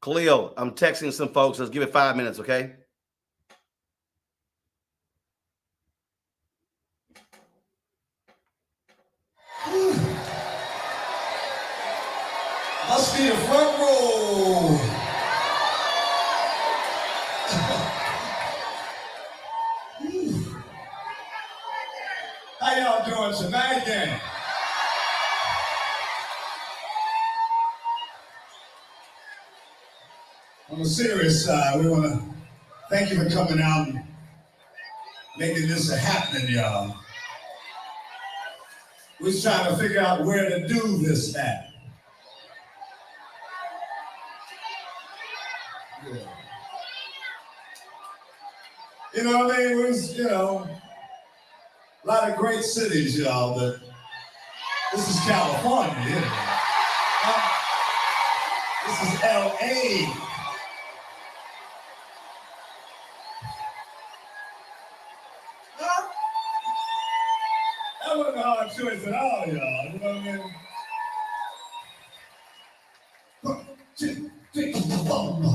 Khalil, I'm texting some folks. Let's give it 5 minutes, okay? Must be the front row. How y'all doing tonight, gang? On the serious side, we want to thank you for coming out and making this a happening, y'all. We're trying to figure out where to do this at. Yeah. You know what I mean? It was, a lot of great cities, y'all, but this is California, This is LA. That wasn't a hard choice at all, y'all. You know what I mean? 1, 2, 3, 4.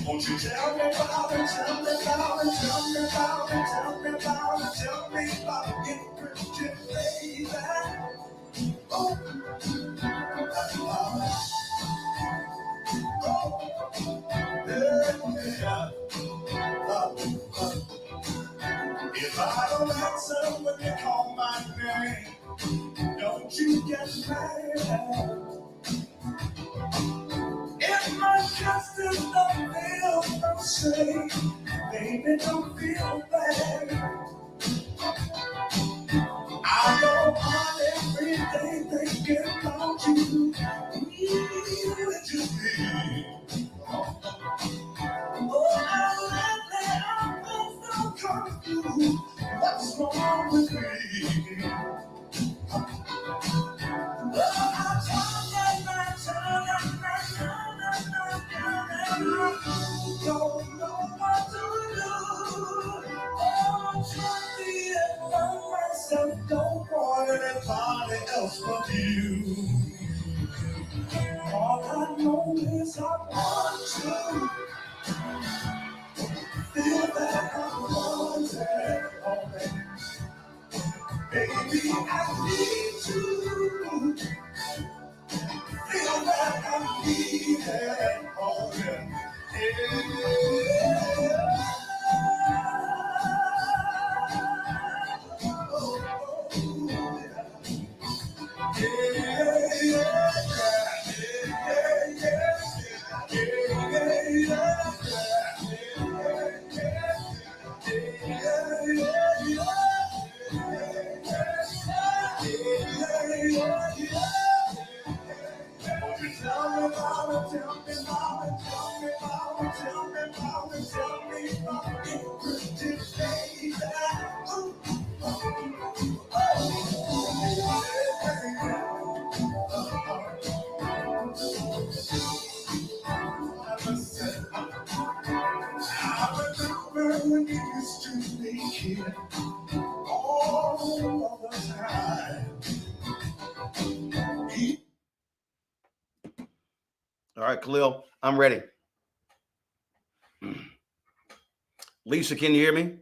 Won't you tell me about it, tell me about it, tell me about it, tell me about it, tell me about it, get Christian, baby. Oh, yeah. If I don't answer when you call my name, don't you get mad. If my justice don't feel the same, baby, don't feel bad. I go on every day thinking about you. Just me. Oh, lately I'm so confused. What's wrong with me? Don't know what to do. Oh, trust me and love myself. Don't want anybody else but you. All I know is I want to feel that I want it. Oh, baby, I need to feel that I need it. Oh, yeah. All right, Khalil, I'm ready. Lisa, can you hear me?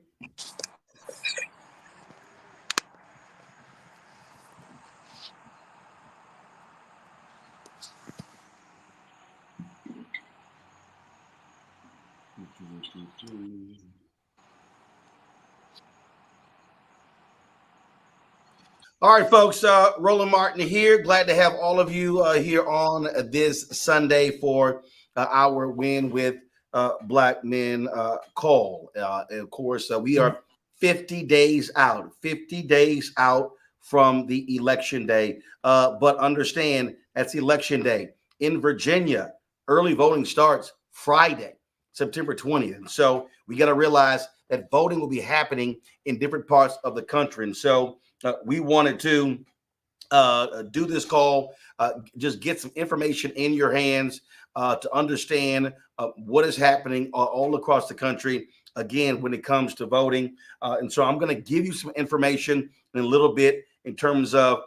All right, folks. Roland Martin here. Glad to have all of you here on this Sunday for our Win with Black Men call. And of course, we are 50 days out, 50 days out from the election day. But understand, that's election day. In Virginia, early voting starts Friday, September 20th. And so we got to realize that voting will be happening in different parts of the country. And so we wanted to do this call, just get some information in your hands to understand what is happening all across the country, again, when it comes to voting. And so I'm going to give you some information in a little bit in terms of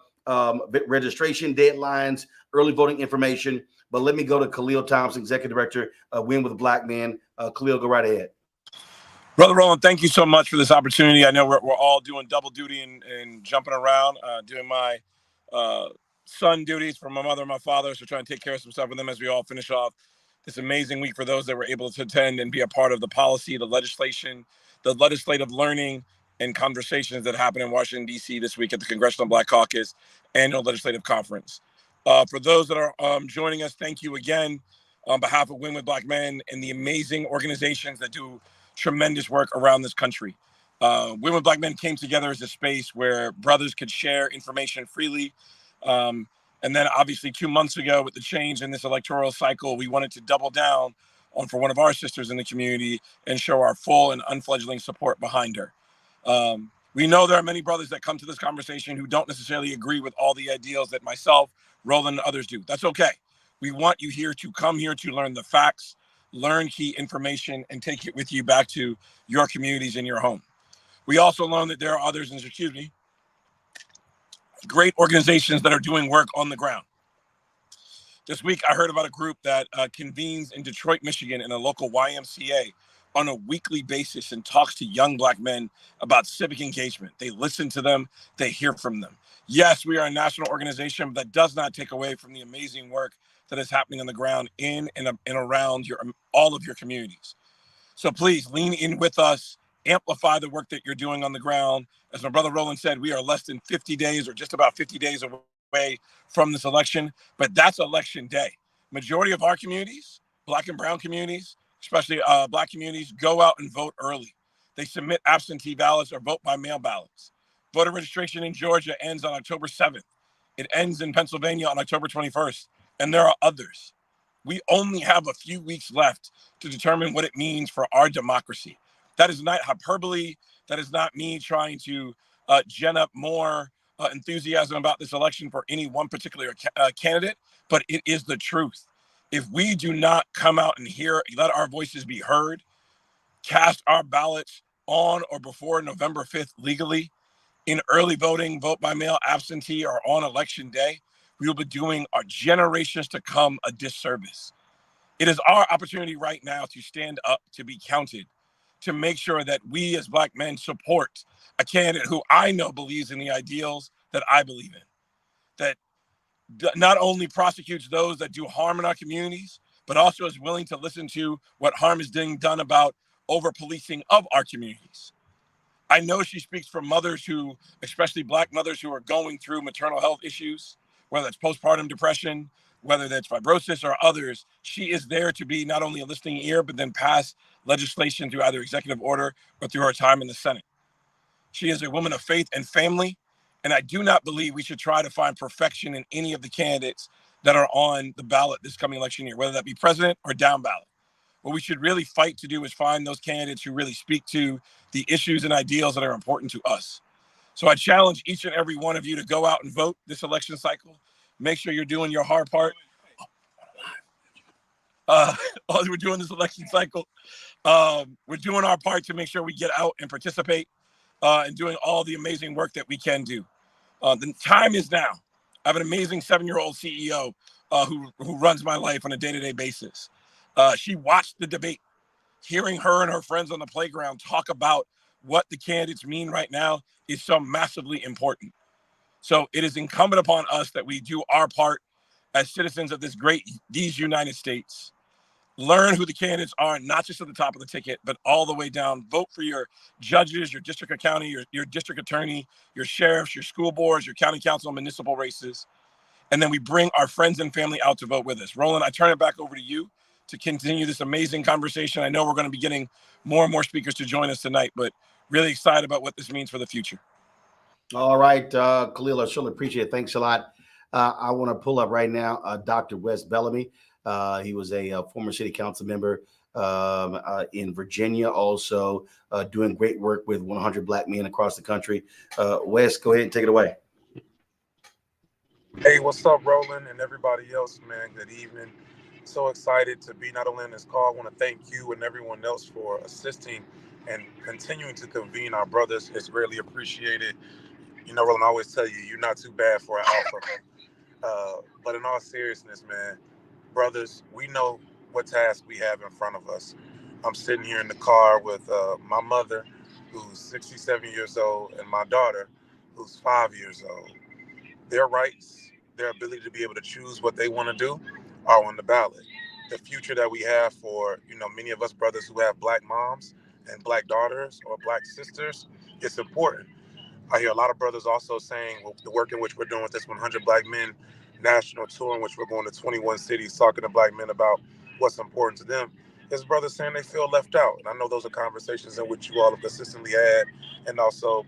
registration deadlines, early voting information. But let me go to Khalil Thompson, Executive Director, Win with Black Men. Khalil, go right ahead. Brother Roland, thank you so much for this opportunity. I know we're all doing double duty and jumping around, doing my son duties for my mother and my father. So trying to take care of some stuff with them as we all finish off this amazing week for those that were able to attend and be a part of the policy, the legislation, the legislative learning and conversations that happen in Washington, D.C. this week at the Congressional Black Caucus Annual Legislative Conference. For those that are joining us, thank you again on behalf of Win with Black Men and the amazing organizations that do tremendous work around this country. Win with Black Men came together as a space where brothers could share information freely. And then obviously 2 months ago with the change in this electoral cycle, we wanted to double down on for one of our sisters in the community and show our full and unfledgling support behind her. We know there are many brothers that come to this conversation who don't necessarily agree with all the ideals that myself, Roland, and others do. That's okay. We want you here to come here to learn the facts, learn key information, and take it with you back to your communities and your home. We also learn that there are others, and excuse me, great organizations that are doing work on the ground. This week, I heard about a group that convenes in Detroit, Michigan, in a local YMCA on a weekly basis and talks to young Black men about civic engagement. They listen to them, they hear from them. Yes, we are a national organization, but that does not take away from the amazing work that is happening on the ground in and around all of your communities. So please lean in with us, amplify the work that you're doing on the ground. As my brother Roland said, we are less than 50 days or just about 50 days away from this election, but that's election day. Majority of our communities, Black and brown communities, especially Black communities, go out and vote early. They submit absentee ballots or vote by mail ballots. Voter registration in Georgia ends on October 7th. It ends in Pennsylvania on October 21st. And there are others. We only have a few weeks left to determine what it means for our democracy. That is not hyperbole. That is not me trying to gen up more enthusiasm about this election for any one particular candidate, but it is the truth. If we do not come out and let our voices be heard, cast our ballots on or before November 5th legally, in early voting, vote by mail, absentee, or on election day, we will be doing our generations to come a disservice. It is our opportunity right now to stand up, to be counted, to make sure that we as Black men support a candidate who I know believes in the ideals that I believe in, that not only prosecutes those that do harm in our communities, but also is willing to listen to what harm is being done about over-policing of our communities. I know she speaks for mothers who, especially Black mothers who are going through maternal health issues, whether it's postpartum depression, whether that's fibrosis or others. She is there to be not only a listening ear, but then pass legislation through either executive order or through her time in the Senate. She is a woman of faith and family, and I do not believe we should try to find perfection in any of the candidates that are on the ballot this coming election year, whether that be president or down ballot. What we should really fight to do is find those candidates who really speak to the issues and ideals that are important to us. So I challenge each and every one of you to go out and vote this election cycle. Make sure you're doing your hard part. As we're doing this election cycle, we're doing our part to make sure we get out and participate and doing all the amazing work that we can do. The time is now. I have an amazing 7-year-old CEO who runs my life on a day-to-day basis. She watched the debate. Hearing her and her friends on the playground talk about what the candidates mean right now is so massively important. So it is incumbent upon us that we do our part as citizens of these United States. Learn who the candidates are, not just at the top of the ticket, but all the way down. Vote for your judges, your district attorney, your district attorney, your sheriffs, your school boards, your county council, municipal races. And then we bring our friends and family out to vote with us. Roland, I turn it back over to you to continue this amazing conversation. I know we're going to be getting more and more speakers to join us tonight, but really excited about what this means for the future. All right, Khalil, I surely appreciate it. Thanks a lot. I want to pull up right now Dr. Wes Bellamy. He was a former city council member in Virginia, also doing great work with 100 Black men across the country. Wes, go ahead and take it away. Hey, what's up, Roland, and everybody else, man? Good evening. So excited to be not only in this call. I want to thank you and everyone else for assisting and continuing to convene our brothers. It's really appreciated. You know, Roland, I always tell you, you're not too bad for an alpha. But in all seriousness, man, brothers, we know what task we have in front of us. I'm sitting here in the car with my mother, who's 67 years old, and my daughter, who's 5 years old. Their rights, their ability to be able to choose what they want to do are on the ballot. The future that we have for, many of us brothers who have Black moms and Black daughters or Black sisters, it's important. I hear a lot of brothers also saying, well, the work in which we're doing with this 100 Black Men national tour, in which we're going to 21 cities talking to Black men about what's important to them, is brothers saying they feel left out. And I know those are conversations in which you all have consistently had, and also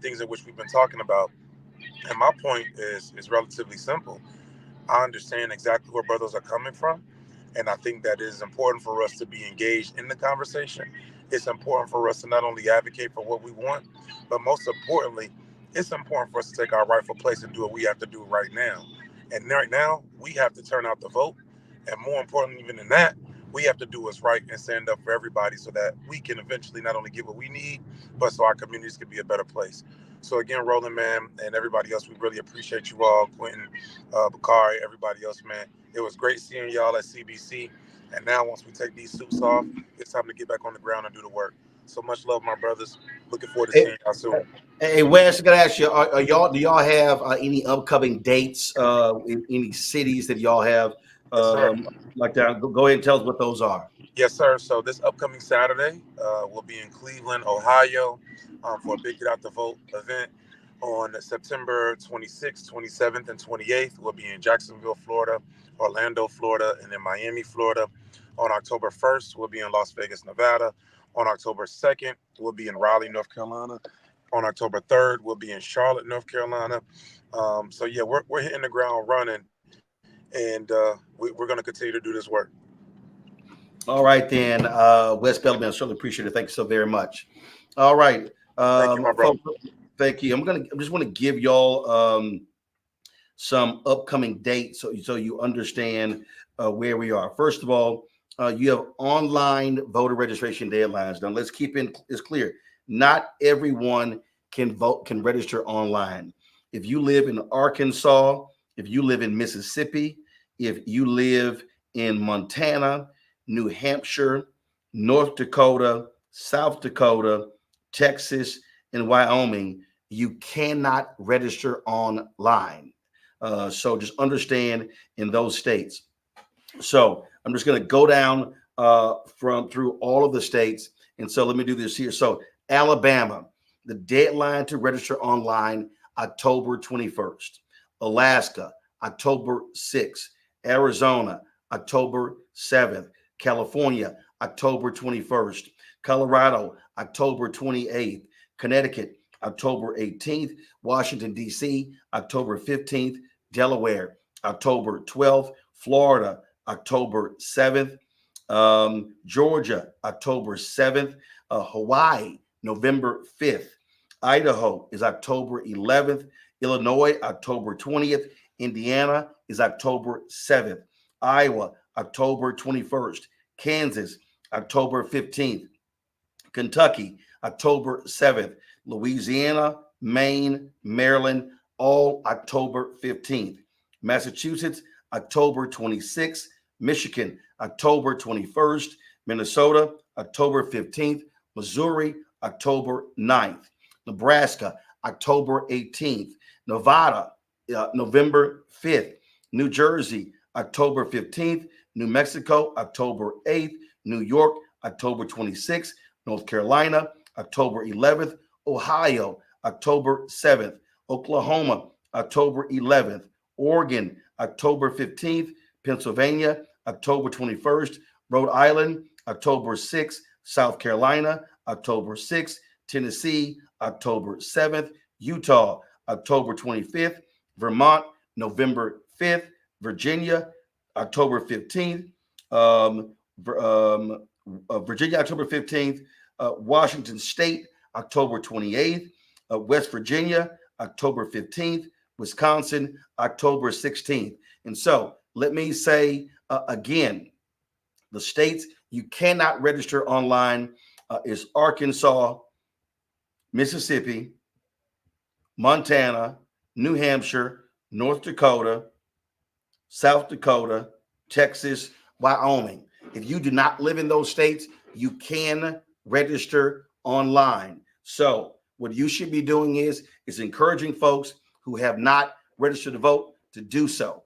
things in which we've been talking about. And my point is relatively simple. I understand exactly where brothers are coming from. And I think that it is important for us to be engaged in the conversation. It's important for us to not only advocate for what we want, but most importantly, it's important for us to take our rightful place and do what we have to do right now. And right now, we have to turn out the vote. And more important even than that, we have to do what's right and stand up for everybody so that we can eventually not only get what we need, but so our communities can be a better place. So again, Roland, man, and everybody else, we really appreciate you all, Quentin, Bakari, everybody else, man. It was great seeing y'all at CBC. And now once we take these suits off, it's time to get back on the ground and do the work. So much love, my brothers. Looking forward to seeing y'all soon. Hey, Wes, I gotta ask you: do y'all have any upcoming dates in any cities that y'all have Yes, sir. like that? Go ahead and tell us what those are. Yes, sir. So this upcoming Saturday, we'll be in Cleveland, Ohio, for a big Get Out the Vote event. On September 26th, 27th, and 28th, we'll be in Jacksonville, Florida, Orlando, Florida, and in Miami, Florida. On October 1st, we'll be in Las Vegas, Nevada. On October 2nd, we'll be in Raleigh, North Carolina. On October 3rd, we'll be in Charlotte, North Carolina. So yeah, we're hitting the ground running, and we're going to continue to do this work. All right, then, Wes Bellamy, I certainly appreciate it. Thank you so very much. All right, Thank you, my brother. folks, thank you. I just want to give y'all some upcoming dates so you understand where we are. First of all, you have online voter registration deadlines. Now, let's keep it's clear. Not everyone can register online. If you live in Arkansas, if you live in Mississippi, if you live in Montana, New Hampshire, North Dakota, South Dakota, Texas, and Wyoming, you cannot register online. So just understand in those states. So I'm just going to go down through all of the states. And so let me do this here. So Alabama, the deadline to register online, October 21st. Alaska, October 6th. Arizona, October 7th. California, October 21st. Colorado, October 28th. Connecticut, October 18th. Washington, D.C., October 15th. Delaware, October 12th. Florida, October 7th. Georgia, October 7th. Hawaii, November 5th. Idaho is October 11th. Illinois, October 20th. Indiana is October 7th. Iowa, October 21st. Kansas, October 15th. Kentucky, October 7th. Louisiana, Maine, Maryland, all October 15th. Massachusetts, October 26th. Michigan, October 21st. Minnesota, October 15th. Missouri, October 9th. Nebraska, October 18th. Nevada, November 5th. New Jersey, October 15th. New Mexico, October 8th. New York, October 26th. North Carolina, October 11th. Ohio, October 7th. Oklahoma, October 11th. Oregon, October 15th. Pennsylvania, October 21st. Rhode Island, October 6th. South Carolina, October 6th. Tennessee, October 7th. Utah, October 25th. Vermont, November 5th. Virginia, October 15th. Virginia, October 15th. Washington State, October 28th. West Virginia, October 15th. Wisconsin, October 16th. And so let me say again, the states you cannot register online is Arkansas, Mississippi, Montana, New Hampshire, North Dakota, South Dakota, Texas, Wyoming. If you do not live in those states, you can register online. So what you should be doing is encouraging folks who have not registered to vote to do so.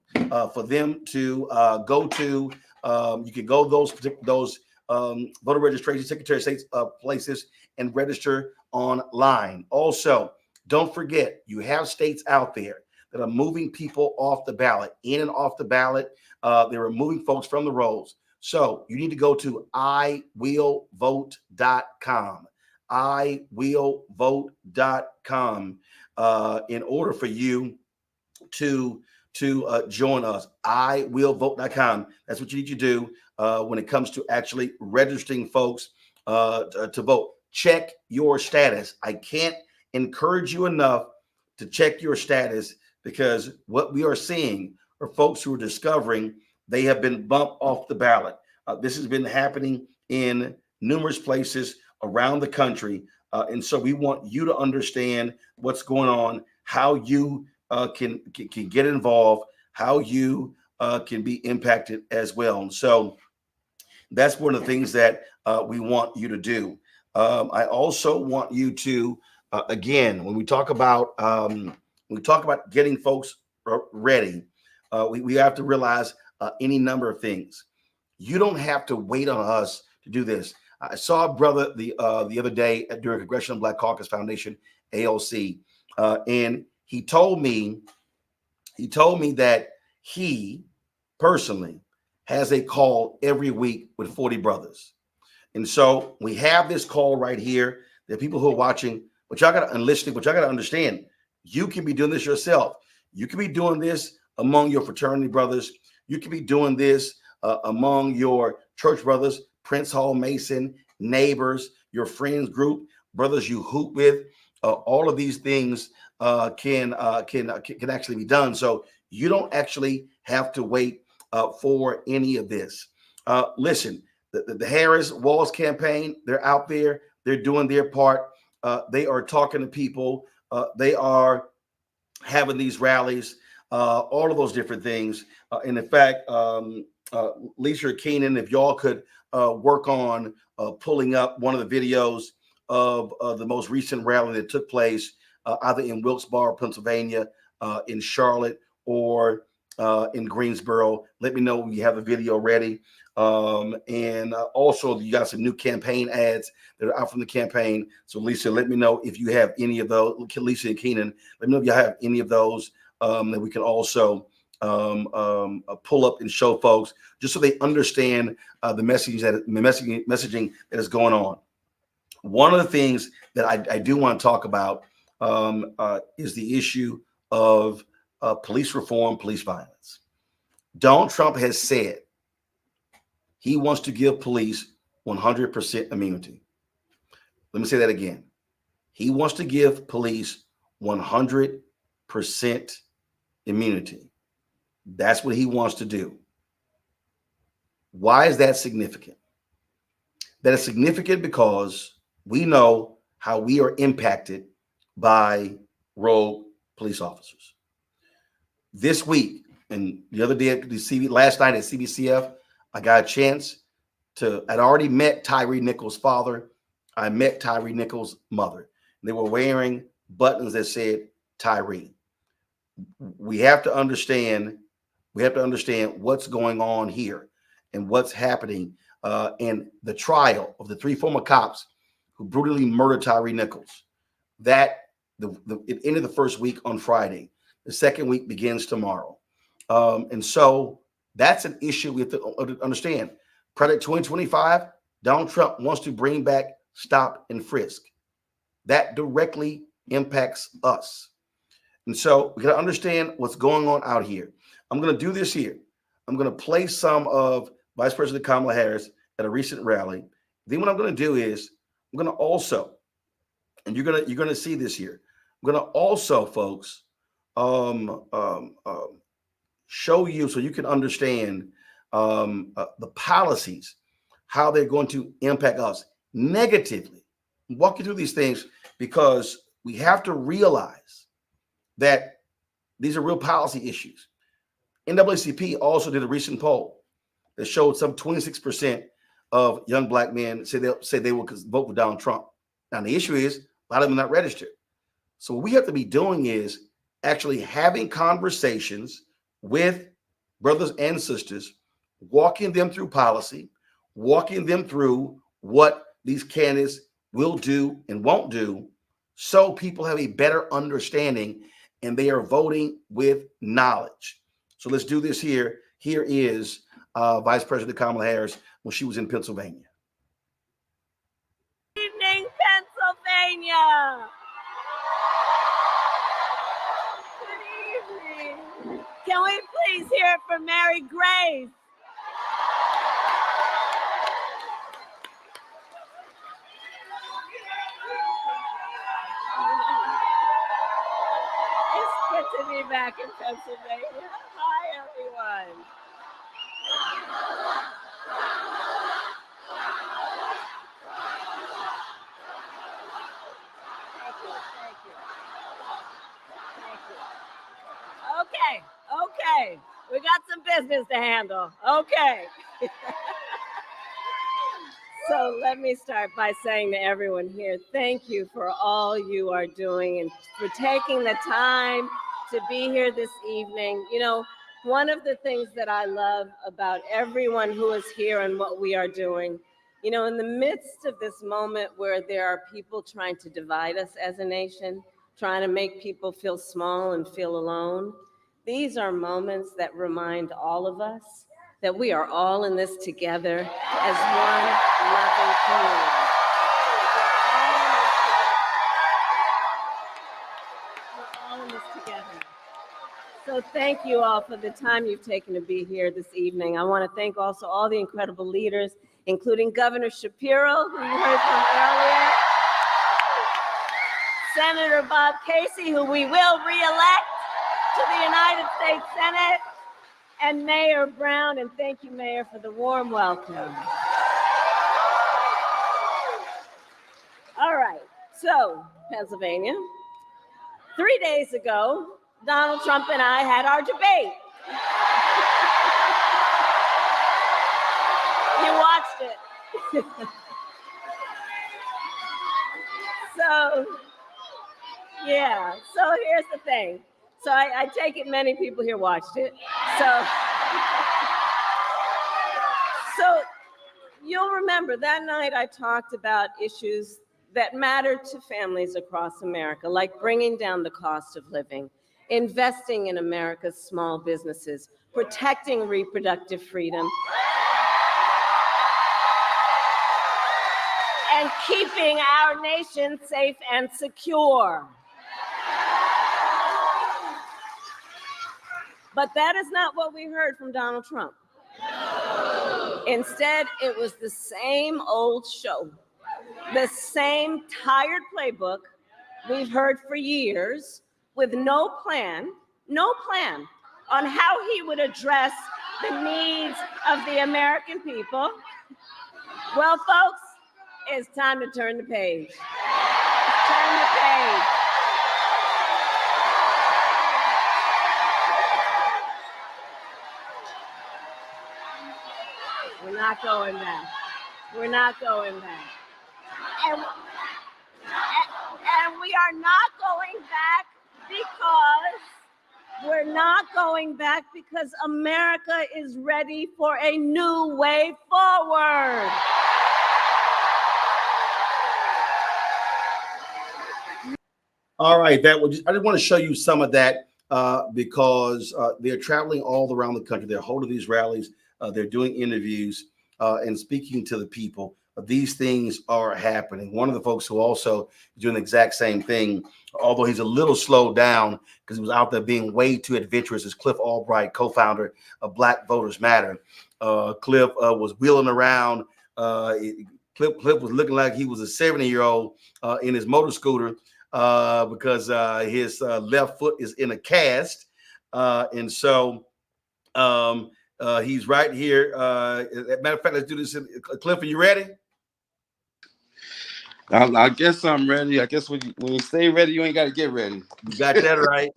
For them to go to, you can go those voter registration, Secretary of State's places and register online. Also, don't forget, you have states out there that are moving people off the ballot, in and off the ballot. They're removing folks from the rolls. So you need to go to iwillvote.com, iwillvote.com, in order for you to join us. iwillvote.com. That's what you need to do when it comes to actually registering folks to vote. Check your status. I can't encourage you enough to check your status, because what we are seeing are folks who are discovering they have been bumped off the ballot. This has been happening in numerous places around the country. And so we want you to understand what's going on, how you can get involved, how you can be impacted as well. And so that's one of the things that we want you to do. I also want you to, again, when we talk about getting folks ready, we have to realize any number of things. You don't have to wait on us to do this. I saw a brother the other day during Congressional Black Caucus Foundation, AOC, and he told me that he personally has a call every week with 40 brothers. And so we have this call right here. There are people who are watching, but y'all got to listening, but y'all got to understand, you can be doing this yourself. You can be doing this among your fraternity brothers. You can be doing this among your church brothers, Prince Hall Mason, neighbors, your friends group, brothers you hoop with. All of these things can actually be done. So you don't actually have to wait for any of this. Listen, the Harris Walls campaign, they're out there. They're doing their part. They are talking to people. They are having these rallies, all of those different things. And in fact, Lisa Keenan, if y'all could work on pulling up one of the videos of the most recent rally that took place either in Wilkes-Barre, Pennsylvania, in Charlotte, or in Greensboro. Let me know when you have the video ready. And also, you got some new campaign ads that are out from the campaign. So, Lisa, let me know if you have any of those. Lisa and Keenan, let me know if you have any of those that we can also pull up and show folks, just so they understand the messaging that is going on. One of the things that I do want to talk about is the issue of police reform, police violence. Donald Trump has said he wants to give police 100% immunity. Let me say that again. He wants to give police 100% immunity. That's what he wants to do. Why is that significant? That is significant because we know how we are impacted by rogue police officers. This week and the other day, last night at CBCF, I got a chance I'd already met Tyree Nichols' father. I met Tyree Nichols' mother. They were wearing buttons that said Tyree. We have to understand what's going on here and what's happening in the trial of the three former cops who brutally murdered Tyree Nichols. It ended the first week on Friday. The second week begins tomorrow. And so that's an issue we have to understand. Project 2025, Donald Trump wants to bring back stop and frisk. That directly impacts us. And so we got to understand what's going on out here. I'm going to do this here. I'm going to play some of Vice President Kamala Harris at a recent rally. Then what I'm going to do is I'm going to also, and you're going to see this here. I'm going to also, folks, show you so you can understand the policies, how they're going to impact us negatively. Walk you through these things because we have to realize that these are real policy issues. NAACP also did a recent poll that showed some 26% of young black men say they will vote for Donald Trump. Now the issue is a lot of them are not registered. So what we have to be doing is actually having conversations with brothers and sisters, walking them through policy, walking them through what these candidates will do and won't do, so people have a better understanding and they are voting with knowledge. So let's do this here. Here is Vice President Kamala Harris when she was in Pennsylvania. Good evening, Pennsylvania. Good evening. Can we please hear it from Mary Grace? It's good to be back in Pennsylvania. Hi, everyone. Okay. We got some business to handle. Okay. So let me start by saying to everyone here, thank you for all you are doing and for taking the time to be here this evening. You know, one of the things that I love about everyone who is here and what we are doing, you know, in the midst of this moment where there are people trying to divide us as a nation, trying to make people feel small and feel alone, these are moments that remind all of us that we are all in this together as one loving community. We're all in this together. So thank you all for the time you've taken to be here this evening. I want to thank also all the incredible leaders, including Governor Shapiro, who you heard from earlier, Senator Bob Casey, who we will re-elect to the United States Senate, and Mayor Brown, and thank you, Mayor, for the warm welcome. All right, so Pennsylvania, 3 days ago, Donald Trump and I had our debate. You watched it. So here's the thing. So I take it many people here watched it. So you'll remember that night I talked about issues that matter to families across America, like bringing down the cost of living, investing in America's small businesses, protecting reproductive freedom, and keeping our nation safe and secure. But that is not what we heard from Donald Trump. Instead, it was the same old show, the same tired playbook we've heard for years, with no plan on how he would address the needs of the American people. Well, folks, it's time to turn the page. Turn the page. We're not going back. We're not going back. And we are not going back because America is ready for a new way forward. All right, I just want to show you some of that because they're traveling all around the country. They're holding these rallies. They're doing interviews and speaking to the people. these things are happening. One of the folks who also is doing the exact same thing, although he's a little slowed down because he was out there being way too adventurous, is Cliff Albright, co-founder of Black Voters Matter. Cliff was wheeling around. Cliff was looking like he was a 70-year-old in his motor scooter because his left foot is in a cast. And so he's right here. As a matter of fact, let's do this. Cliff, are you ready? I guess I'm ready. I guess when you stay ready, you ain't got to get ready. You got that right.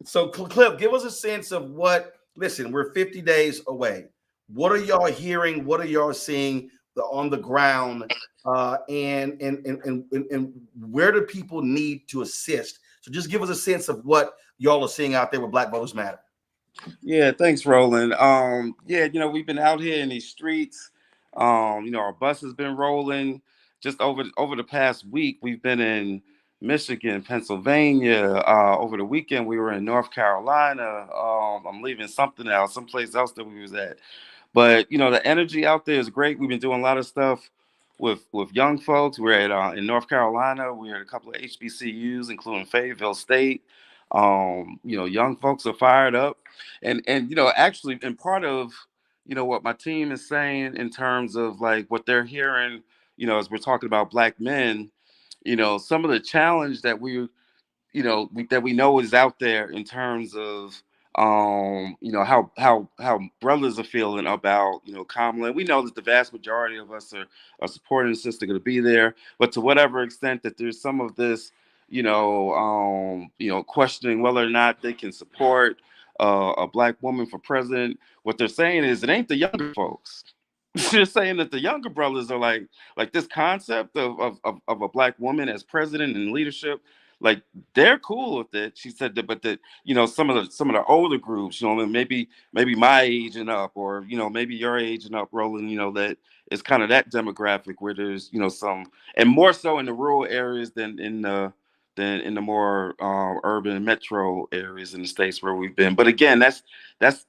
So, Cliff, give us a sense of what. Listen, we're 50 days away. What are y'all hearing? What are y'all seeing on the ground? And where do people need to assist? So, just give us a sense of what y'all are seeing out there with Black Voters Matter. Yeah, thanks, Roland. Yeah, we've been out here in these streets. Our bus has been rolling. Just over the past week, we've been in Michigan, Pennsylvania. Over the weekend, we were in North Carolina. I'm leaving someplace else that we was at. But the energy out there is great. We've been doing a lot of stuff with young folks. We're at in North Carolina. We're at a couple of HBCUs, including Fayetteville State. Young folks are fired up, and actually, and part of what my team is saying in terms of like what they're hearing, as we're talking about Black men, some of the challenge that that we know is out there in terms of how brothers are feeling about Kamala. We know that the vast majority of us are supporting the sister, going to be there, but to whatever extent that there's some of this questioning whether or not they can support a Black woman for president, what they're saying is it ain't the younger folks. They're saying that the younger brothers are like this concept of a Black woman as president and leadership, like they're cool with it. She said that, but that some of the older groups, maybe my age and up, or maybe your age and up, Roland, that is kind of that demographic where there's some, and more so in the rural areas than in the more urban metro areas in the states where we've been. But again, that's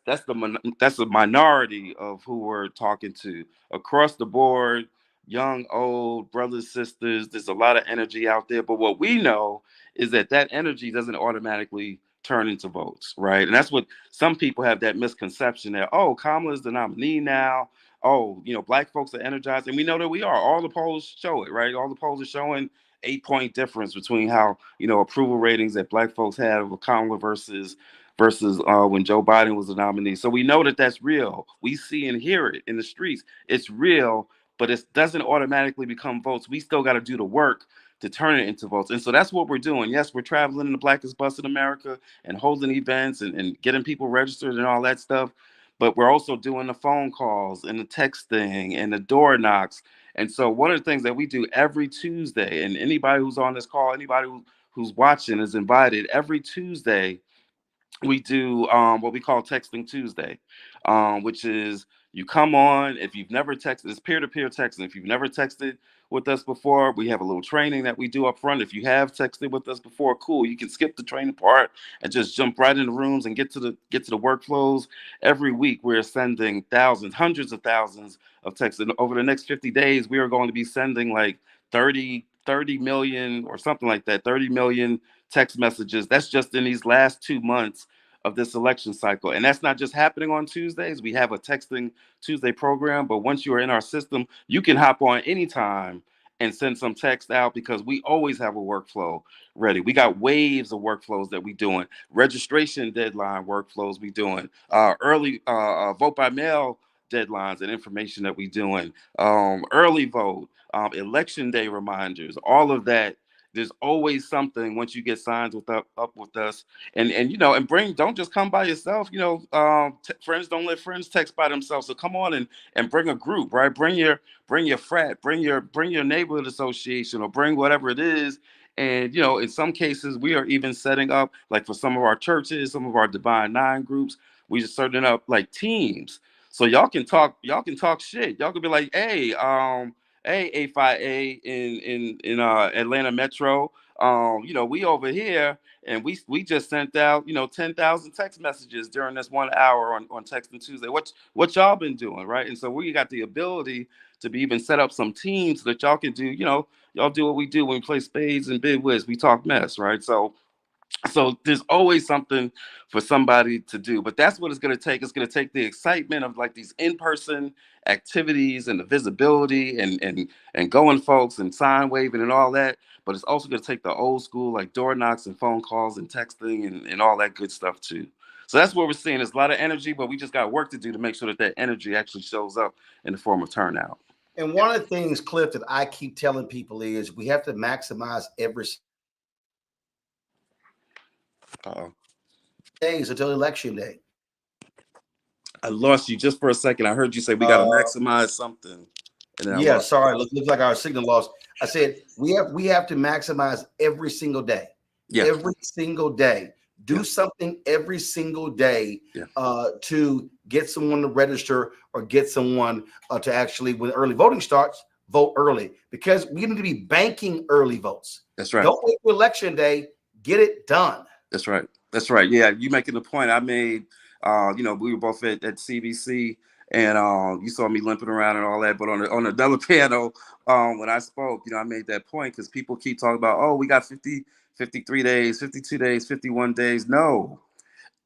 the minority of who we're talking to across the board. Young, old, brothers, sisters. There's a lot of energy out there. But what we know is that energy doesn't automatically turn into votes, right? And that's what some people have, that misconception that, oh, Kamala's the nominee now. Oh, Black folks are energized. And we know that we are. All the polls show it, right? All the polls are showing 8-point difference between how approval ratings that Black folks had of Kamala versus when Joe Biden was the nominee. So we know that that's real. We see and hear it in the streets. It's real, but it doesn't automatically become votes. We still got to do the work to turn it into votes. And so that's what we're doing. Yes, we're traveling in the Blackest Bus in America and holding events and getting people registered and all that stuff. But we're also doing the phone calls and the texting and the door knocks. And so one of the things that we do every Tuesday, and anybody who's on this call, anybody who's watching is invited, every Tuesday we do what we call Texting Tuesday, which is you come on. If you've never texted, it's peer-to-peer texting. If you've never texted with us before, we have a little training that we do up front. If you have texted with us before, cool. You can skip the training part and just jump right in the rooms and get to the workflows. Every week, we're sending thousands, hundreds of thousands of texts. And over the next 50 days, we are going to be sending like 30 million or something like that, 30 million text messages. That's just in these last 2 months of this election cycle. And that's not just happening on Tuesdays. We have a Texting Tuesday program, but once you are in our system, you can hop on anytime and send some text out because we always have a workflow ready. We got waves of workflows that we doing, registration deadline workflows we doing, early vote by mail deadlines and information that we doing, early vote, election day reminders, all of that. There's always something once you get signed up with us, and don't just come by yourself. Friends don't let friends text by themselves. So come on and bring a group, right? Bring your frat, bring your neighborhood association, or bring whatever it is. And in some cases, we are even setting up, like for some of our churches, some of our Divine Nine groups, we just setting up like teams, so y'all can talk shit. Y'all can be like, hey, A5A in Atlanta Metro. We over here and we just sent out 10,000 text messages during this 1 hour on Texting Tuesday. What y'all been doing, right? And so we got the ability to be even set up some teams so that y'all can do, y'all do what we do when we play spades and bid whist. We talk mess, right? So there's always something for somebody to do, but that's what it's going to take. It's going to take the excitement of like these in-person activities and the visibility and going folks and sign waving and all that. But it's also going to take the old school like door knocks and phone calls and texting and all that good stuff too. So that's what we're seeing. There's a lot of energy, but we just got work to do to make sure that energy actually shows up in the form of turnout. And one of the things, Cliff, that I keep telling people is we have to maximize every days until election day. I lost you just for a second. I heard you say we got to maximize something. Yeah, sorry. Looks like our signal lost. I said we have to maximize every single day. Yeah. Every single day. Do something every single day to get someone to register or get someone to actually, when early voting starts, vote early, because we need to be banking early votes. That's right. Don't wait for election day. Get it done. That's right. That's right. Yeah, you making the point I made. We were both at CBC, and you saw me limping around and all that. But on another panel, when I spoke, I made that point because people keep talking about, oh, we got 50, 53 days, 52 days, 51 days. No,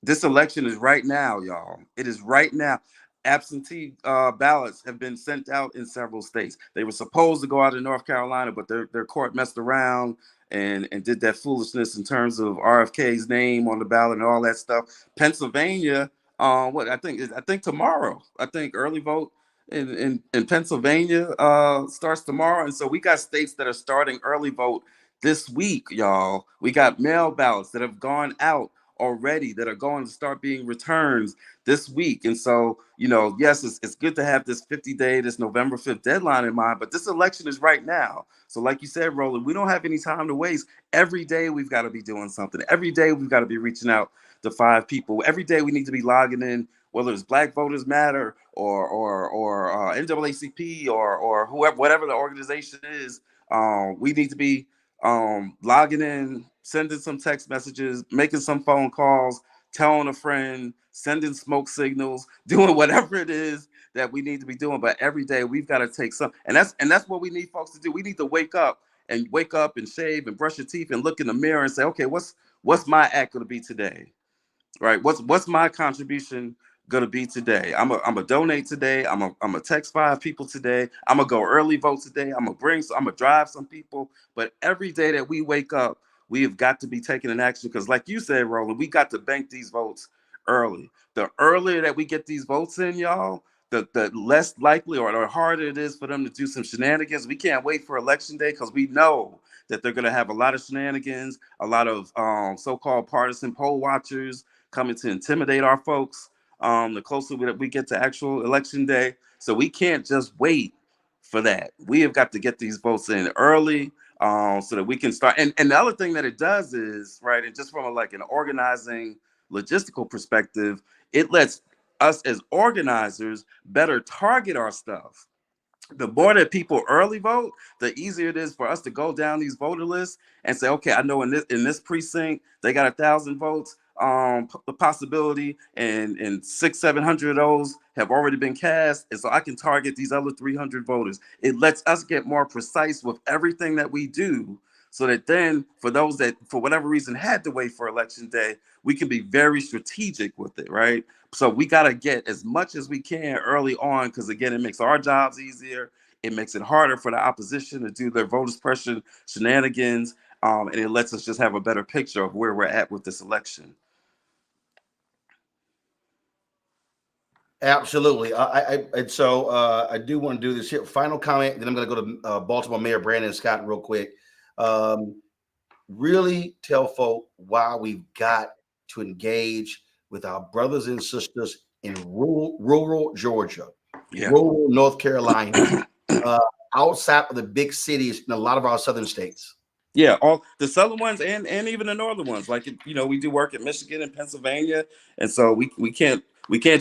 this election is right now, y'all. It is right now. Absentee ballots have been sent out in several states. They were supposed to go out in North Carolina, but their court messed around and did that foolishness in terms of RFK's name on the ballot and all that stuff. Pennsylvania, I think tomorrow. I think early vote in Pennsylvania starts tomorrow, and so we got states that are starting early vote this week, y'all. We got mail ballots that have gone out already that are going to start being returns this week. And so, yes, it's good to have this 50-day, this November 5th deadline in mind, but this election is right now. So like you said, Roland, we don't have any time to waste. Every day we've got to be doing something. Every day we've got to be reaching out to 5 people. Every day we need to be logging in, whether it's Black Voters Matter or NAACP or whoever, whatever the organization is. We need to be logging in, sending some text messages, making some phone calls, telling a friend, sending smoke signals, doing whatever it is that we need to be doing. But every day we've got to take some, and that's what we need folks to do. We need to wake up and shave and brush your teeth and look in the mirror and say, okay, what's my act going to be today? Right? What's my contribution gonna be today? I'm gonna donate today. I'm gonna text 5 people today. I'm gonna go early vote today. I'm gonna drive some people. But every day that we wake up, we have got to be taking an action, because like you said, Roland, we got to bank these votes early. The earlier that we get these votes in, y'all, the less likely or the harder it is for them to do some shenanigans. We can't wait for election day, because we know that they're going to have a lot of shenanigans, a lot of so-called partisan poll watchers coming to intimidate our folks the closer we get to actual election day. So we can't just wait for that. We have got to get these votes in early so that we can start. And the other thing that it does is, right, and just from an organizing logistical perspective, it lets us as organizers better target our stuff. The more that people early vote, the easier it is for us to go down these voter lists and say, okay, I know in this precinct they got 1,000 votes, the possibility, and 600-700 of those have already been cast, and so I can target these other 300 voters. It lets us get more precise with everything that we do, so that then for those that for whatever reason had to wait for election day, we can be very strategic with it, right? So we got to get as much as we can early on, because again, it makes our jobs easier. It makes it harder for the opposition to do their voter suppression shenanigans, and it lets us just have a better picture of where we're at with this election. Absolutely. I do want to do this here. Final comment, then I'm going to go to Baltimore Mayor Brandon Scott real quick. Really tell folk why we've got to engage with our brothers and sisters in rural Georgia, rural North Carolina, outside of the big cities in a lot of our southern states. Yeah, all the southern ones and even the northern ones. Like, we do work in Michigan and Pennsylvania, and so we can't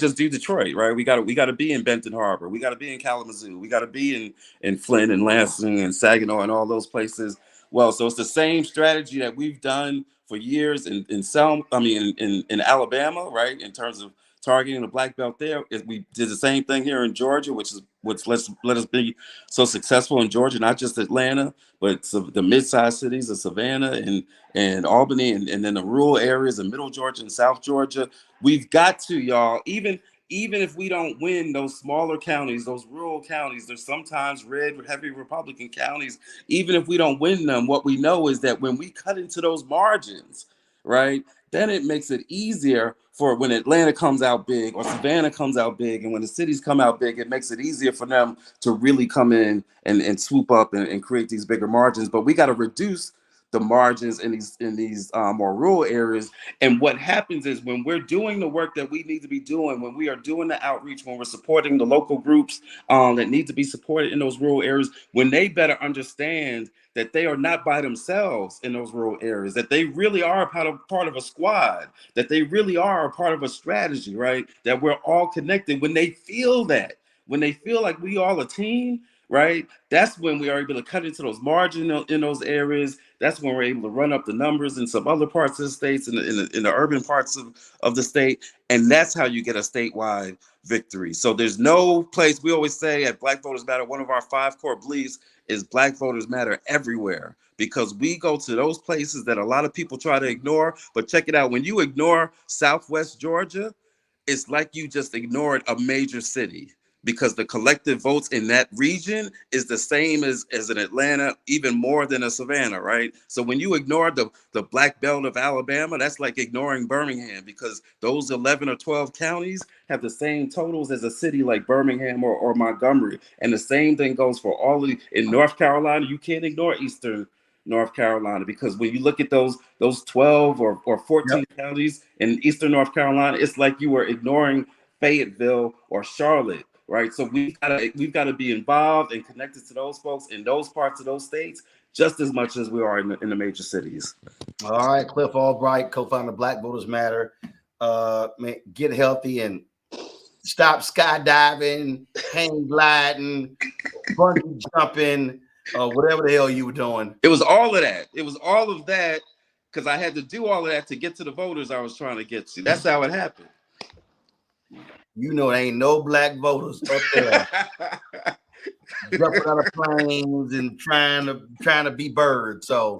just do Detroit, right? We got to be in Benton Harbor. We got to be in Kalamazoo. We got to be in Flint and Lansing and Saginaw and all those places. well. So it's the same strategy that we've done for years in Alabama, right? In terms of targeting the black belt there, we did the same thing here in Georgia, which is what's let us be so successful in Georgia, not just Atlanta, but the mid-sized cities of Savannah and Albany, and then the rural areas of Middle Georgia and South Georgia. We've got to, y'all, even if we don't win those smaller counties, those rural counties, there's sometimes red, heavy Republican counties. Even if we don't win them, what we know is that when we cut into those margins, right, then it makes it easier for when Atlanta comes out big or Savannah comes out big, and when the cities come out big, it makes it easier for them to really come in and swoop up and create these bigger margins. But we got to reduce the margins in these more rural areas. And what happens is when we're doing the work that we need to be doing, when we are doing the outreach, when we're supporting the local groups that need to be supported in those rural areas, when they better understand that they are not by themselves in those rural areas, that they really are part of a squad, that they really are a part of a strategy, right? That we're all connected. When they feel that, when they feel like we all a team, right? That's when we are able to cut into those margins in those areas. That's when we're able to run up the numbers in some other parts of the states, in the urban parts of the state. And that's how you get a statewide victory. So there's no place, we always say at Black Voters Matter, one of our 5 core beliefs is Black Voters Matter everywhere, because we go to those places that a lot of people try to ignore. But check it out, when you ignore Southwest Georgia, it's like you just ignored a major city, because the collective votes in that region is the same as in Atlanta, even more than a Savannah, right? So when you ignore the black belt of Alabama, that's like ignoring Birmingham, because those 11 or 12 counties have the same totals as a city like Birmingham or Montgomery. And the same thing goes for in North Carolina. You can't ignore Eastern North Carolina, because when you look at those 12 or 14 counties in Eastern North Carolina, it's like you were ignoring Fayetteville or Charlotte, right? So we've got to be involved and connected to those folks in those parts of those states just as much as we are in the major cities. All right, Cliff Albright, co-founder of Black Voters Matter. Man, get healthy and stop skydiving, hang gliding, bungee jumping, whatever the hell you were doing. It was all of that. It was all of that, because I had to do all of that to get to the voters I was trying to get to. That's how it happened. You know, there ain't no black voters up there jumping out of planes and trying to be birds. So,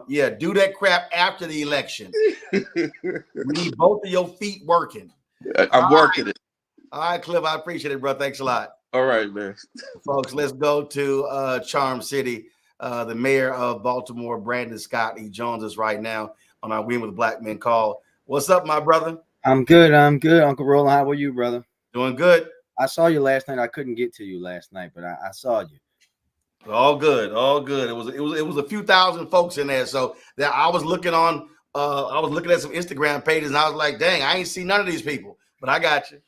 yeah, do that crap after the election. We need both of your feet working. I'm working it. All right, Cliff, I appreciate it, bro. Thanks a lot. All right, man. Folks, let's go to Charm City. The mayor of Baltimore, Brandon Scott, he joins us right now on our Win with Black Men call. What's up, my brother? I'm good, Uncle Roland. How are you, brother? Doing good. I saw you last night. I couldn't get to you last night, but I saw you. All good, all good. It was a few thousand folks in there. So that I was looking on I was looking at some Instagram pages and I was like, dang, I ain't seen none of these people, but I got you.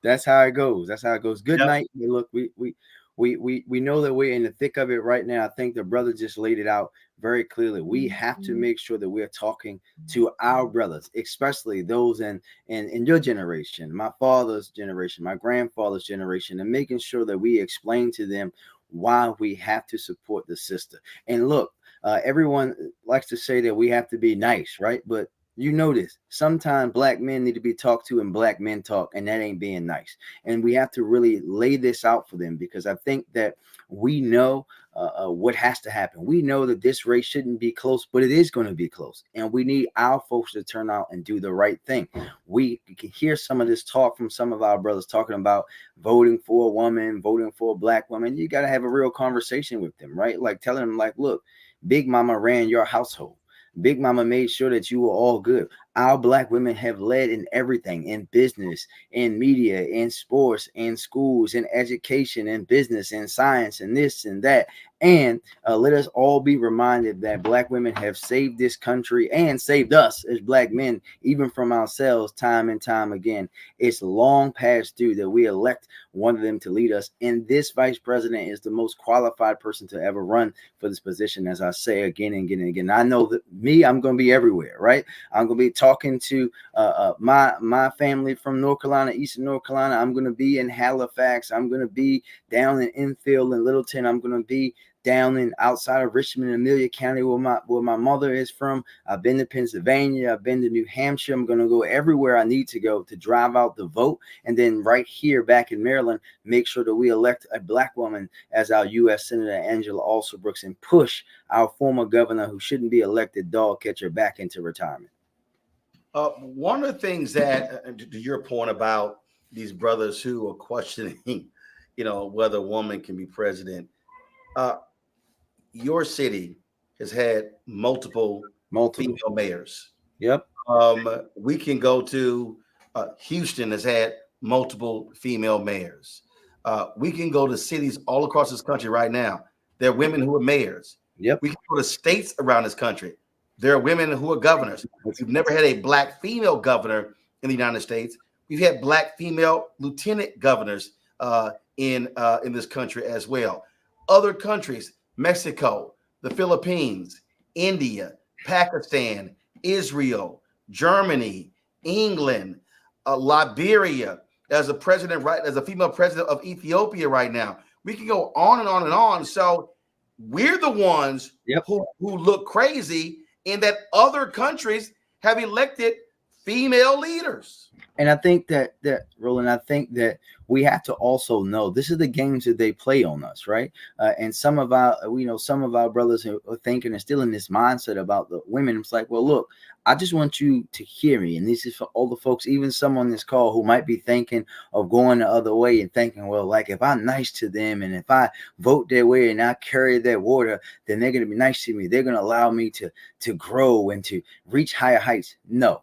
That's how it goes. That's how it goes. Good night. Look, we know that we're in the thick of it right now. I think the brother just laid it out very clearly. We have to make sure that we're talking to our brothers, especially those in your generation, my father's generation, my grandfather's generation, and making sure that we explain to them why we have to support the sister. And look, everyone likes to say that we have to be nice, right? But you notice sometimes black men need to be talked to and black men talk, and that ain't being nice. And we have to really lay this out for them, because I think that we know what has to happen. We know that this race shouldn't be close, but it is going to be close. And we need our folks to turn out and do the right thing. We can hear some of this talk from some of our brothers talking about voting for a woman, voting for a black woman. You got to have a real conversation with them, right? Like telling them, like, look, Big Mama ran your household. Big Mama made sure that you were all good. Our black women have led in everything, in business, in media, in sports, in schools, in education, in business, in science, and this and that. And let us all be reminded that black women have saved this country and saved us as black men, even from ourselves, time and time again. It's long past due that we elect one of them to lead us. And this vice president is the most qualified person to ever run for this position, as I say again and again and again. I know that I'm going to be everywhere, right? I'm going to be talking to my family from North Carolina, Eastern North Carolina. I'm going to be in Halifax. I'm going to be down in Enfield and Littleton. I'm going to be down in outside of Richmond, Amelia County, where my mother is from. I've been to Pennsylvania. I've been to New Hampshire. I'm going to go everywhere I need to go to drive out the vote. And then right here back in Maryland, make sure that we elect a Black woman as our U.S. Senator Angela Alsobrooks and push our former governor, who shouldn't be elected dog catcher, back into retirement. One of the things that, to your point about these brothers who are questioning, whether a woman can be president, your city has had multiple female mayors. Yep. We can go to Houston has had multiple female mayors. We can go to cities all across this country right now. There are women who are mayors. Yep. We can go to states around this country. There are women who are governors. We've never had a Black female governor in the United States. We've had Black female lieutenant governors in this country as well. Other countries, Mexico, the Philippines, India, Pakistan, Israel, Germany, England, Liberia, as a female president of Ethiopia right now. We can go on and on and on. So we're the ones who look crazy in that other countries have elected female leaders. And I think that Roland, I think that we have to also know this is the games that they play on us, right? And some of our brothers are thinking and still in this mindset about the women. It's like, well, look, I just want you to hear me. And this is for all the folks, even some on this call who might be thinking of going the other way and thinking, well, like if I'm nice to them and if I vote their way and I carry their water, then they're going to be nice to me. They're going to allow me to grow and to reach higher heights. No.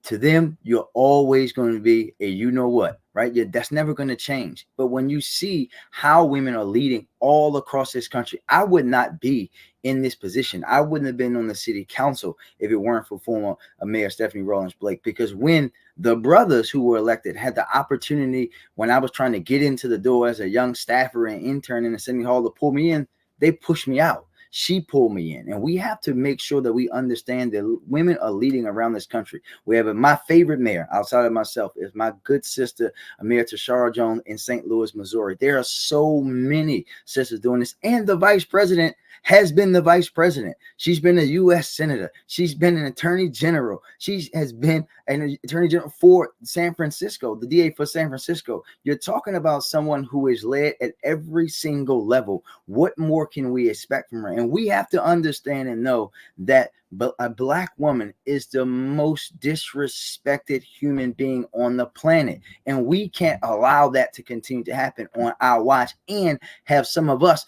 To them, you're always going to be a you know what, right? That's never going to change. But when you see how women are leading all across this country, I would not be in this position. I wouldn't have been on the city council if it weren't for former Mayor Stephanie Rawlings Blake. Because when the brothers who were elected had the opportunity, when I was trying to get into the door as a young staffer and intern in the City Hall to pull me in, they pushed me out. She pulled me in, and we have to make sure that we understand that women are leading around this country. We have my favorite mayor outside of myself is my good sister, Mayor Tashara Jones in St. Louis, Missouri. There are so many sisters doing this, and the vice president has been the vice president. She's been a U.S. senator. She's been an attorney general. She has been an attorney general for San Francisco, the DA for San Francisco. You're talking about someone who is led at every single level. What more can we expect from her? And we have to understand and know that a Black woman is the most disrespected human being on the planet. And we can't allow that to continue to happen on our watch and have some of us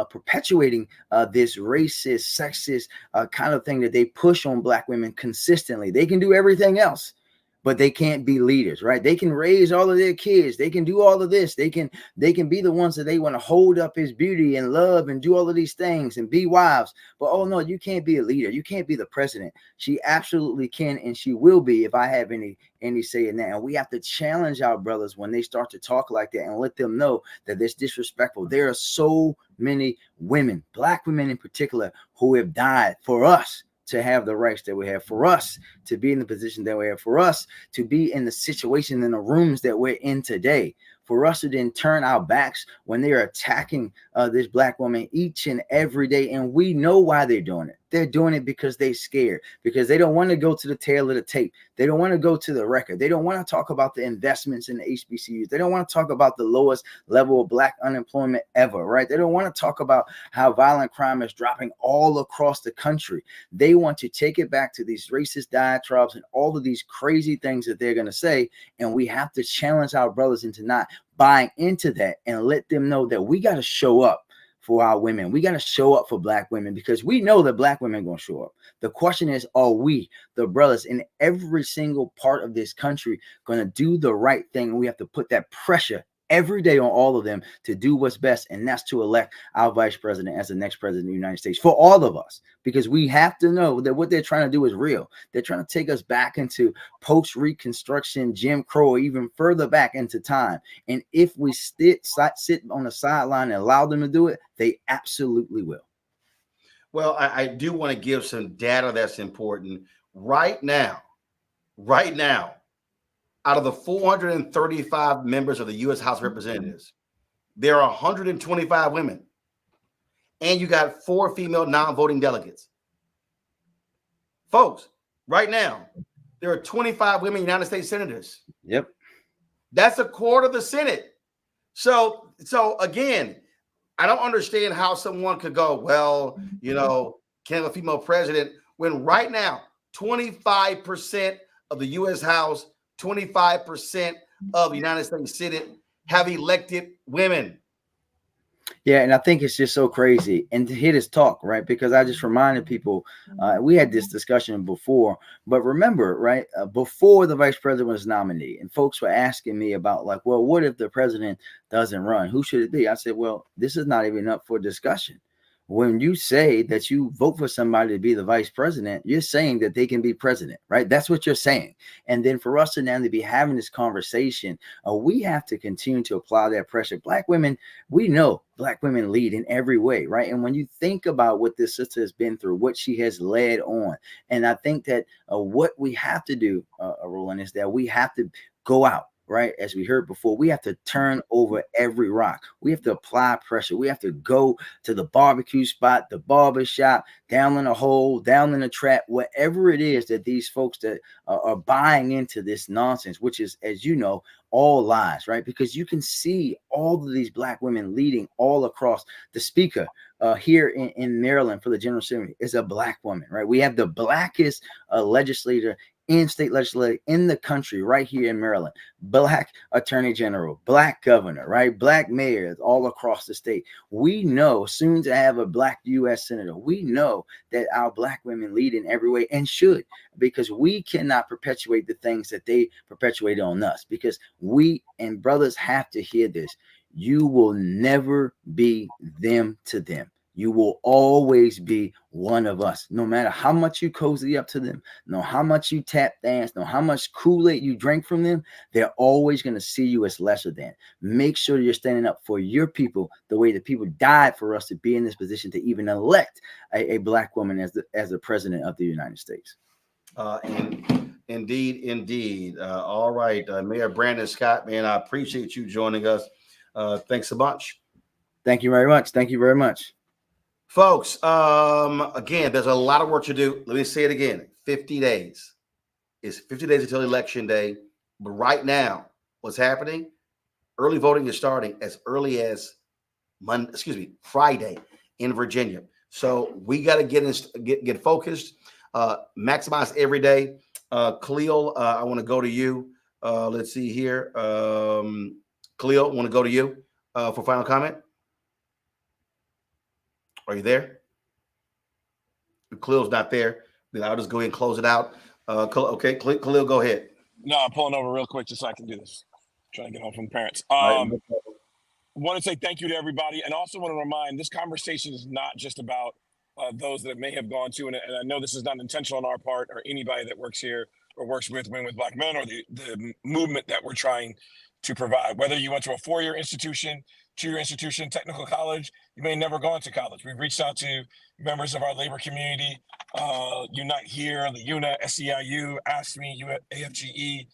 perpetuating this racist, sexist kind of thing that they push on Black women consistently. They can do everything else, but they can't be leaders, right? They can raise all of their kids. They can do all of this. They can be the ones that they want to hold up his beauty and love and do all of these things and be wives. But oh no, you can't be a leader. You can't be the president. She absolutely can, and she will be if I have any say in that. And we have to challenge our brothers when they start to talk like that and let them know that it's disrespectful. There are so many women, Black women in particular, who have died for us to have the rights that we have, for us to be in the position that we have, for us to be in the situation in the rooms that we're in today, for us to then turn our backs when they are attacking this Black woman each and every day. And we know why they're doing it. They're doing it because they're scared, because they don't want to go to the tail of the tape. They don't want to go to the record. They don't want to talk about the investments in the HBCUs. They don't want to talk about the lowest level of Black unemployment ever, right? They don't want to talk about how violent crime is dropping all across the country. They want to take it back to these racist diatribes and all of these crazy things that they're going to say. And we have to challenge our brothers into not buying into that and let them know that we got to show up for our women. We got to show up for Black women because we know that Black women are going to show up. The question is, are we, the brothers in every single part of this country, going to do the right thing? We have to put that pressure every day on all of them to do what's best, and that's to elect our vice president as the next president of the United States for all of us, because we have to know that what they're trying to do is real. They're trying to take us back into post-Reconstruction, Jim Crow, or even further back into time. And if we sit on the sideline and allow them to do it, they absolutely will. Well, I do want to give some data that's important. Right now, out of the 435 members of the U.S. House of Representatives, there are 125 women. and you got 4 female non-voting delegates. Folks, right now, there are 25 women United States senators. Yep. That's a quarter of the Senate. So again, I don't understand how someone could go, well, can't have a female president when right now 25% of the U.S. House, 25% of the United States Senate have elected women. Yeah, and I think it's just so crazy. And to hear this talk, right? Because I just reminded people, we had this discussion before, but remember, right? Before the vice president was nominated, and folks were asking me about, like, well, what if the president doesn't run? Who should it be? I said, well, this is not even up for discussion. When you say that you vote for somebody to be the vice president, you're saying that they can be president, right? That's what you're saying. And then for us to now to be having this conversation, we have to continue to apply that pressure. Black women, we know Black women lead in every way, right? And when you think about what this sister has been through, what she has led on, and I think that what we have to do, Roland, is that we have to go out. Right, as we heard before, we have to turn over every rock. We have to apply pressure. We have to go to the barbecue spot, the barber shop, down in a hole, down in a trap, whatever it is that these folks that are buying into this nonsense, which is, as you know, all lies, right? Because you can see all of these Black women leading all across. The speaker here in Maryland for the General Assembly is a Black woman, right? We have the blackest legislator in state legislature in the country right here in Maryland. Black attorney general, Black governor, right? Black mayors all across the state. We know soon to have a Black U.S. senator. We know that our Black women lead in every way and should, because we cannot perpetuate the things that they perpetuate on us, because we and brothers have to hear this. You will never be them to them. You will always be one of us, no matter how much you cozy up to them, no how much you tap dance, no how much Kool-Aid you drink from them. They're always going to see you as lesser than. Make sure you're standing up for your people the way that people died for us to be in this position to even elect a Black woman as the president of the United States. Indeed. All right, Mayor Brandon Scott, man, I appreciate you joining us. Thanks so much. Thank you very much. Thank you very much. Folks, again, there's a lot of work to do. Let me say it again. 50 days. It's 50 days until election day. But right now, what's happening? Early voting is starting as early as Friday in Virginia. So we got to get focused, maximize every day. Khalil, I want to go to you. Let's see here. Khalil, I want to go to you for final comment. Are you there? If Khalil's not there, then I'll just go ahead and close it out. Okay, Khalil, go ahead. No, I'm pulling over real quick just so I can do this. I'm trying to get home from the parents. Want to say thank you to everybody, and also want to remind this conversation is not just about those that may have gone to, and I know this is not intentional on our part or anybody that works here or works with Women with Black Men or the movement that we're trying to provide. Whether you went to a 4-year institution, 2-year institution, technical college, you may have never gone to college. We've reached out to members of our labor community, Unite Here, the UNA, SEIU, AFSCME, AFGE,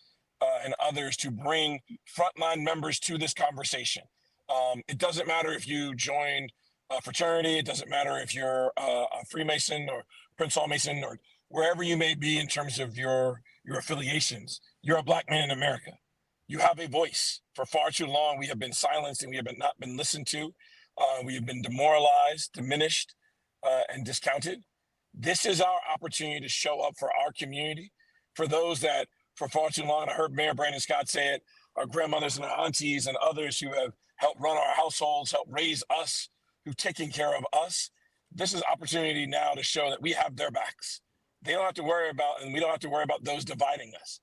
and others to bring frontline members to this conversation. It doesn't matter if you joined a fraternity. It doesn't matter if you're a Freemason or Prince Hall Mason or wherever you may be in terms of your affiliations. You're a Black man in America. You have a voice. For far too long, we have been silenced and we have not been listened to. We have been demoralized, diminished, and discounted. This is our opportunity to show up for our community, for those that for far too long, I heard Mayor Brandon Scott say it, our grandmothers and our aunties and others who have helped run our households, helped raise us, who've taken care of us. This is opportunity now to show that we have their backs. They don't have to worry about, and we don't have to worry about those dividing us.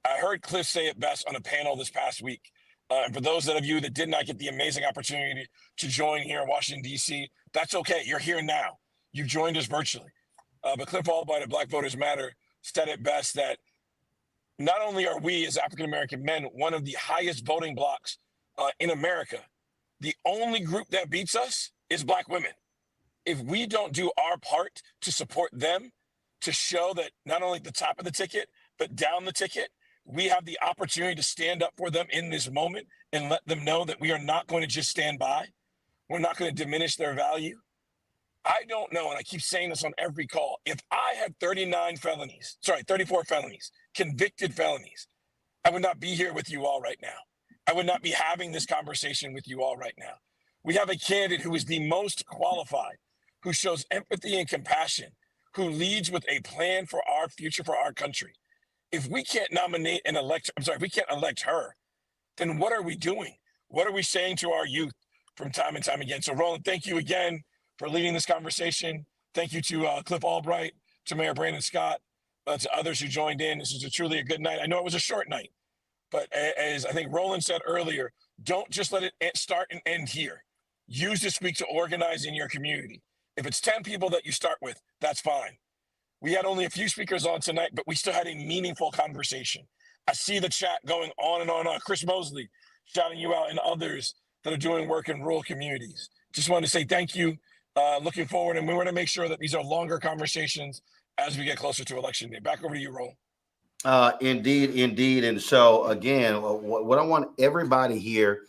I heard Cliff say it best on a panel this past week. And for those of you that did not get the amazing opportunity to join here in Washington, D.C., that's okay. You're here now. You've joined us virtually. But Cliff Albright of Black Voters Matter said it best that not only are we as African-American men one of the highest voting blocks in America, the only group that beats us is Black women. If we don't do our part to support them, to show that not only at the top of the ticket, but down the ticket, we have the opportunity to stand up for them in this moment and let them know that we are not going to just stand by. We're not going to diminish their value. I don't know, and I keep saying this on every call, if I had 34 felonies, convicted felonies, I would not be here with you all right now. I would not be having this conversation with you all right now. We have a candidate who is the most qualified, who shows empathy and compassion, who leads with a plan for our future, for our country. If we can't nominate and elect, if we can't elect her, then what are we doing? What are we saying to our youth from time and time again? So, Roland, thank you again for leading this conversation. Thank you to Cliff Albright, to Mayor Brandon Scott, to others who joined in. This is truly a good night. I know it was a short night, but as I think Roland said earlier, don't just let it start and end here. Use this week to organize in your community. If it's 10 people that you start with, that's fine. We had only a few speakers on tonight, but we still had a meaningful conversation. I see the chat going on and on and on. Chris Mosley shouting you out, and others that are doing work in rural communities. Just wanted to say thank you. Looking forward, and we want to make sure that these are longer conversations as we get closer to election day. Back over to you, Roland. Indeed. And so again, what I want everybody here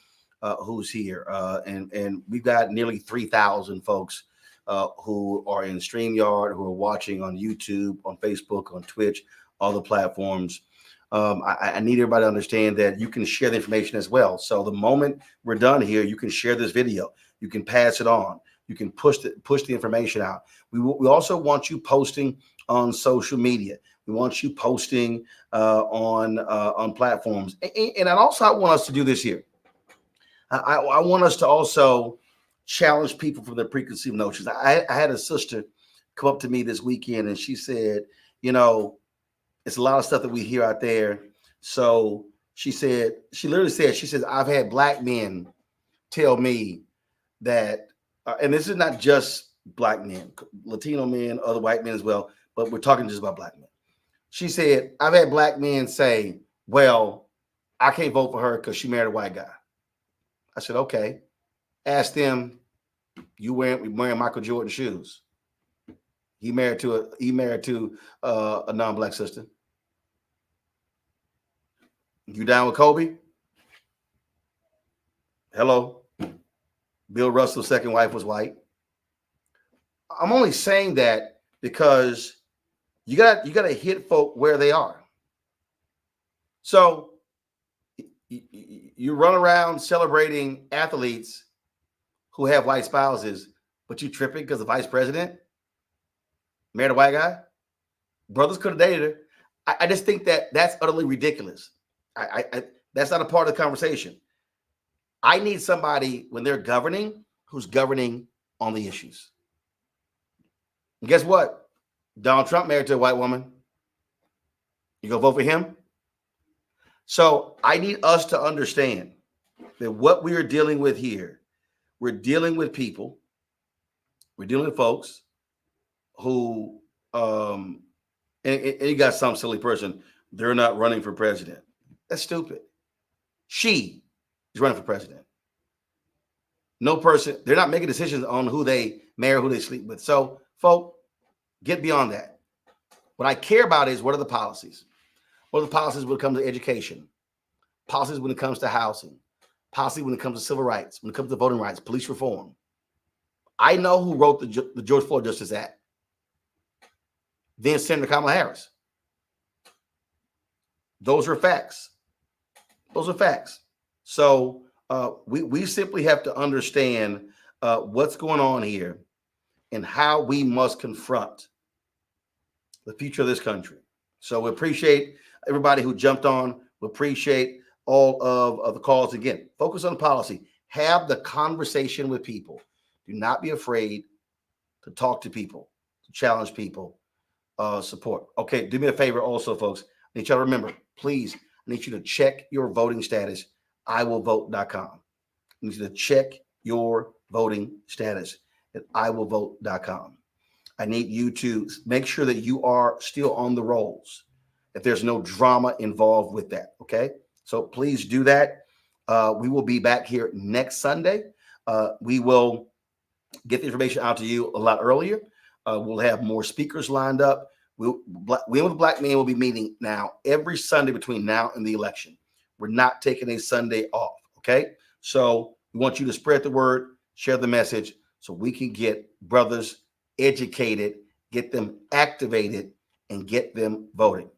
who's here, and we've got nearly 3,000 folks who are in StreamYard, who are watching on YouTube, on Facebook, on Twitch, all the platforms. I need everybody to understand that you can share the information as well. So the moment we're done here, you can share this video, you can pass it on, you can push the information out. We also want you posting on social media. We want you posting on platforms. And I want us to do this here. I want us to also challenge people from their preconceived notions. I had a sister come up to me this weekend, and she said, you know, it's a lot of stuff that we hear out there. So she literally said, I've had black men tell me that, and this is not just black men, Latino men, other white men as well, but we're talking just about black men. She said, I've had black men say, well, I can't vote for her because she married a white guy. I said, okay. Ask them, you wearing Michael Jordan shoes? He married to a non-black sister. You down with Kobe? Hello. Bill Russell's second wife was white. I'm only saying that because you got to hit folk where they are. So you run around celebrating athletes who have white spouses, but you tripping because the vice president married a white guy. Brothers could have dated her. I just think that's utterly ridiculous. That's not a part of the conversation. I need somebody when they're governing who's governing on the issues. And guess what? Donald Trump married to a white woman. You gonna vote for him? So I need us to understand that what we are dealing with here, we're dealing with people, we're dealing with folks who, and you got some silly person, they're not running for president. That's stupid. She is running for president. No person, they're not making decisions on who they marry, who they sleep with. So, folks, get beyond that. What I care about is what are the policies? What are the policies when it comes to education? Policies when it comes to housing? Policy when it comes to civil rights? When it comes to voting rights? Police reform? I know who wrote the George Floyd Justice Act. Then Senator Kamala Harris. Those are facts. Those are facts. So we simply have to understand what's going on here and how we must confront the future of this country. So we appreciate everybody who jumped on. We appreciate all of the calls. Again, focus on policy. Have the conversation with people. Do not be afraid to talk to people, to challenge people, support. Okay, do me a favor also, folks. I need you to remember, please, I need you to check your voting status, iwillvote.com. I need you to check your voting status at iwillvote.com. I need you to make sure that you are still on the rolls, if there's no drama involved with that, okay? So please do that. We will be back here next Sunday. We will get the information out to you a lot earlier. We'll have more speakers lined up. We with Black Men will be meeting now every Sunday between now and the election. We're not taking a Sunday off, okay? So we want you to spread the word, share the message, so we can get brothers educated, get them activated, and get them voting.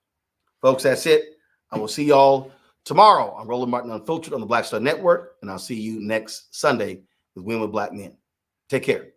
Folks, that's it. I will see y'all tomorrow on Roland Martin Unfiltered on the Black Star Network, and I'll see you next Sunday with Win with Black Men. Take care.